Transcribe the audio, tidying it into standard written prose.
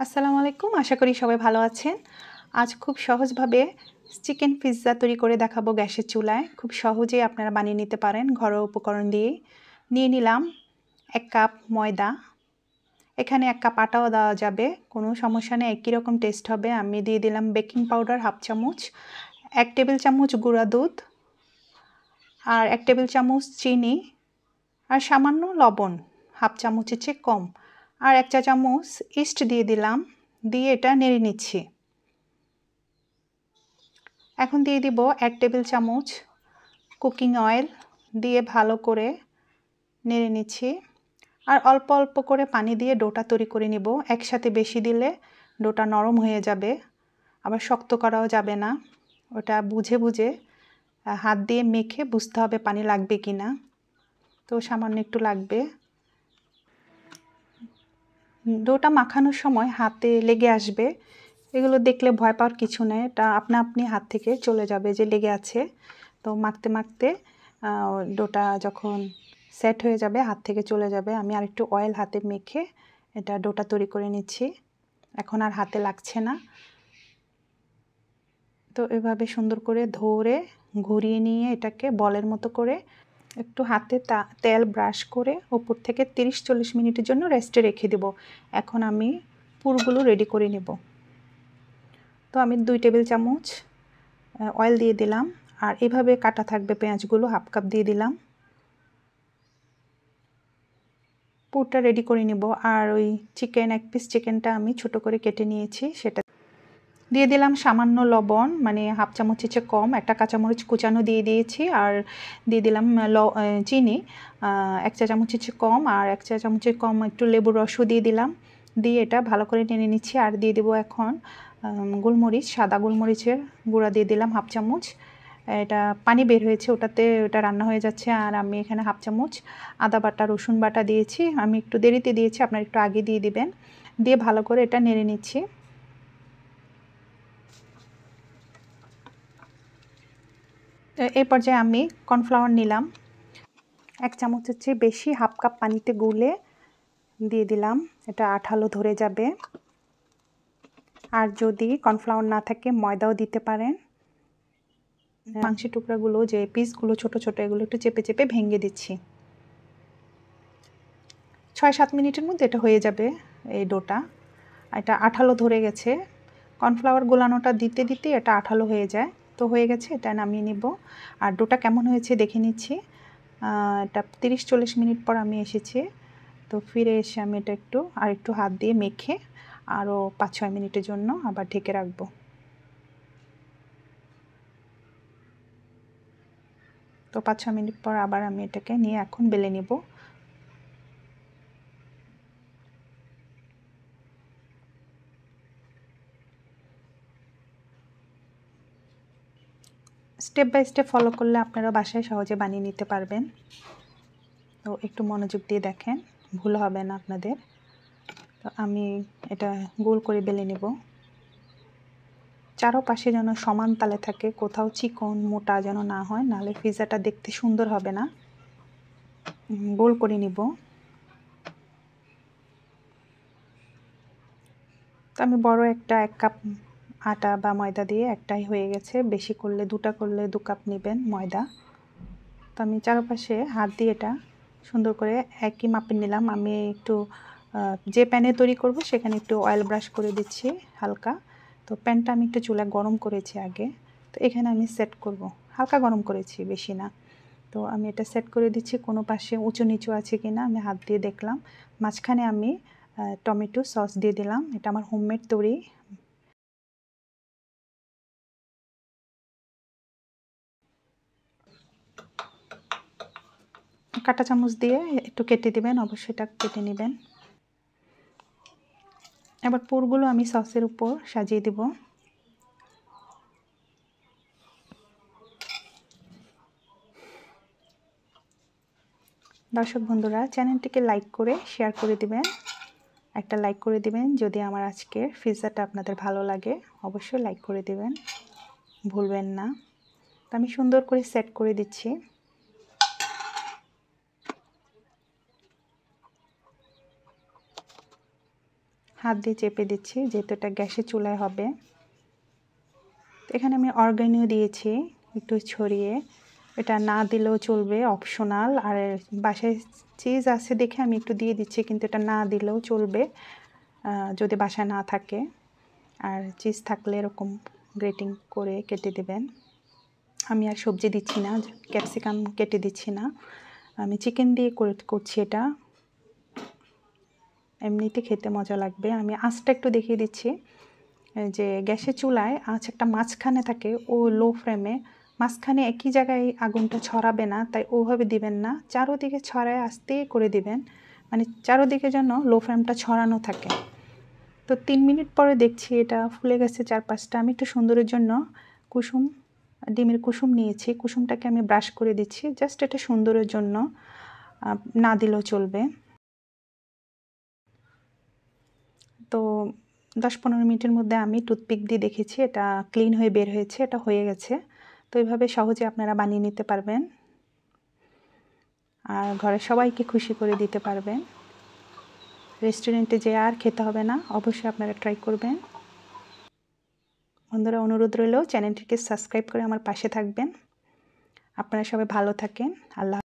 আসসালামু আলাইকুম, আশা করি সবাই ভালো আছেন। আজ খুব সহজভাবে চিকেন পিৎজা তৈরি করে দেখাবো গ্যাসের চুলায়। খুব সহজেই আপনারা বানিয়ে নিতে পারেন ঘরোয়া উপকরণ দিয়ে। নিয়ে নিলাম 1 কাপ ময়দা। এখানে 1 কাপ আটাও দেওয়া যাবে, কোনো সমস্যা নেই, একই রকম টেস্ট হবে। আমি দিয়ে দিলাম বেকিং পাউডার 1/2 চামচ, 1 টেবিল চামচ গুঁড়া দুধ, আর 1 টেবিল চামচ চিনি, আর সামান্য লবণ 1/2 চামচের চেয়ে কম, আর 1 চা চামচ ইস্ট দিয়ে দিলাম। দিয়ে এটা নেড়ে নিচ্ছি। এখন দিয়ে দিব 1 টেবিল চামচ কুকিং অয়েল, দিয়ে ভালো করে নেড়ে নিচ্ছি। আর অল্প অল্প করে পানি দিয়ে ডোটা তৈরি করে নিব। একসাথে বেশি দিলে ডোটা নরম হয়ে যাবে, আবার শক্ত করাও যাবে না। ওটা বুঝে বুঝে হাত দিয়ে মেখে বুঝতে হবে পানি লাগবে কি না। তো সামান্য একটু লাগবে। ডোটা মাখানোর সময় হাতে লেগে আসবে, এগুলো দেখলে ভয় পাওয়ার কিছু নেই, এটা আপনা আপনি হাত থেকে চলে যাবে যে লেগে আছে। তো মাখতে মাখতে ডোটা যখন সেট হয়ে যাবে হাত থেকে চলে যাবে। আমি আরেকটু অয়েল হাতে মেখে এটা ডোটা তৈরি করে নিচ্ছি, এখন আর হাতে লাগছে না। তো এভাবে সুন্দর করে ধরে ঘুরিয়ে নিয়ে এটাকে বলের মতো করে একটু হাতে তেল ব্রাশ করে উপর থেকে 30-40 মিনিটের জন্য রেস্টে রেখে দেব। এখন আমি পুরগুলো রেডি করে নেব। তো আমি 2 টেবিল চামচ অয়েল দিয়ে দিলাম, আর এভাবে কাটা থাকবে পেঁয়াজগুলো 1/2 কাপ দিয়ে দিলাম। পুরটা রেডি করে নিব। আর ওই এক পিস চিকেনটা আমি ছোট করে কেটে নিয়েছি, সেটা দিয়ে দিলাম। সামান্য লবণ, মানে 1/2 চামচের চেয়ে কম, একটা কাঁচামরিচ কুচানো দিয়ে দিয়েছি, আর দিয়ে দিলাম চিনি 1 চা চামচের চেয়ে কম, আর 1 চা চামচের কম একটু লেবুর রসও দিয়ে দিলাম। দিয়ে এটা ভালো করে টেনে নিচ্ছি। আর দিয়ে দেবো এখন গোলমরিচ, সাদা গোলমরিচের গুঁড়া দিয়ে দিলাম 1/2 চামচ। এটা পানি বের হয়েছে, ওটা রান্না হয়ে যাচ্ছে। আর আমি এখানে 1/2 চামচ আদা বাটা রসুন বাটা দিয়েছি, আমি একটু দেরিতে দিয়েছি, আপনারা একটু আগে দিয়ে দিবেন। দিয়ে ভালো করে এটা নেড়ে নিচ্ছি। এই পর্যায়ে আমি কর্নফ্লাওয়ার নিলাম 1 চামচের চেয়ে বেশি, 1/2 কাপ পানিতে গুলে দিয়ে দিলাম। এটা আঠালো ধরে যাবে। আর যদি কর্নফ্লাওয়ার না থাকে ময়দাও দিতে পারেন। মাংসের টুকরাগুলো, যে পিসগুলো ছোট ছোট, এগুলো একটু চেপে চেপে ভেঙে দিচ্ছি। 6-7 মিনিটের মধ্যে এটা হয়ে যাবে এই ডোটা। এটা আঠালো ধরে গেছে, কর্নফ্লাওয়ার গোলানোটা দিতে দিতে এটা আঠালো হয়ে যায়। তো হয়ে গেছে, এটা নামিয়ে নিব। আর ডোটা কেমন হয়েছে দেখে নিচ্ছি। এটা 30-40 মিনিট পর আমি এসেছি। তো ফিরে এসে আমি এটা একটু হাত দিয়ে মেখে আরও 5-6 মিনিটের জন্য আবার ঢেকে রাখবো। তো 5-6 মিনিট পর আবার আমি এটাকে নিয়ে এখন বেলে নেব। স্টেপ বাই স্টেপ ফলো করলে আপনারা বাসায় সহজে বানিয়ে নিতে পারবেন। তো একটু মনোযোগ দিয়ে দেখেন, ভুল হবে না আপনাদের। তো আমি এটা গোল করে বেলে নেব। চারপাশে যেন সমান তালে থাকে, কোথাও চিকন মোটা যেন না হয়, নাহলে পিৎজাটা দেখতে সুন্দর হবে না। গোল করে নিব। তো আমি বড় একটা 1 কাপ আটা বা ময়দা দিয়ে একটাই হয়ে গেছে, বেশি করলে 2টা করলে 2 কাপ নেবেন ময়দা। তো আমি চারপাশে হাত দিয়ে এটা সুন্দর করে একই মাপে নিলাম। আমি একটু যে প্যানে তৈরি করব সেখানে একটু অয়েল ব্রাশ করে দিচ্ছি হালকা। তো প্যানটা আমি একটু চুলায় গরম করেছি আগে। তো এখানে আমি সেট করব, হালকা গরম করেছি, বেশি না। তো আমি এটা সেট করে দিচ্ছি, কোনো পাশে উঁচু নিচু আছে কিনা আমি হাত দিয়ে দেখলাম। মাঝখানে আমি টমেটো সস দিয়ে দিলাম, এটা আমার হোমমেড তৈরি। কাঁটা চামচ দিয়ে একটু কেটে দিবেন, অবশ্যই এটা কেটে নেবেন। এবার পুরগুলো আমি সসের উপর সাজিয়ে দিব। দর্শক বন্ধুরা, চ্যানেলটিকে লাইক করে শেয়ার করে দিবেন, একটা লাইক করে দিবেন যদি আমার আজকের পিৎজাটা আপনাদের ভালো লাগে। অবশ্যই লাইক করে দিবেন, ভুলবেন না। তো আমি সুন্দর করে সেট করে দিচ্ছি। হাত দিয়ে চেপে দিচ্ছি, যেহেতু এটা গ্যাসের চুলায় হবে। এখানে আমি অর্গানিও দিয়েছি একটু ছড়িয়ে, এটা না দিলেও চলবে, অপশনাল। আর বাসায় চিজ আছে দেখে আমি একটু দিয়ে দিচ্ছি, কিন্তু এটা না দিলেও চলবে যদি বাসায় না থাকে। আর চিজ থাকলে এরকম গ্রেটিং করে কেটে দেবেন। আমি আর সবজি দিচ্ছি না, ক্যাপসিকাম কেটে দিচ্ছি না, আমি চিকেন দিয়ে করছি এটা। এমনিতে খেতে মজা লাগবে। আমি আঁচটা একটু দেখিয়ে দিচ্ছি, যে গ্যাসের চুলায় আঁচ একটা মাঝখানে থাকে, ও লো ফ্লেমে, মাঝখানে একই জায়গায় আগুনটা ছড়াবে না, তাই ওভাবে দিবেন না, চারোদিকে ছড়ায় আস্তে করে দিবেন, মানে চারোদিকে যেন লো ফ্লেমটা ছড়ানো থাকে। তো 3 মিনিট পরে দেখছি এটা ফুলে গেছে চারপাশটা। আমি একটু সুন্দরের জন্য ডিমের কুসুম নিয়েছি, কুসুমটাকে আমি ব্রাশ করে দিচ্ছি, জাস্ট এটা সুন্দরের জন্য, না দিলেও চলবে। তো 10-15 মিনিটের মধ্যে আমি টুথপিক দিয়ে দেখেছি এটা ক্লিন হয়ে বের হয়েছে, এটা হয়ে গেছে। তো এইভাবে সহজে আপনারা বানিয়ে নিতে পারবেন আর ঘরের সবাইকে খুশি করে দিতে পারবেন। রেস্টুরেন্টে যেয়ে আর খেতে হবে না, অবশ্যই আপনারা ট্রাই করবেন। বন্ধুরা, অনুরোধ রইল চ্যানেলটিকে সাবস্ক্রাইব করে আমার পাশে থাকবেন। আপনারা সবাই ভালো থাকেন। আল্লাহ।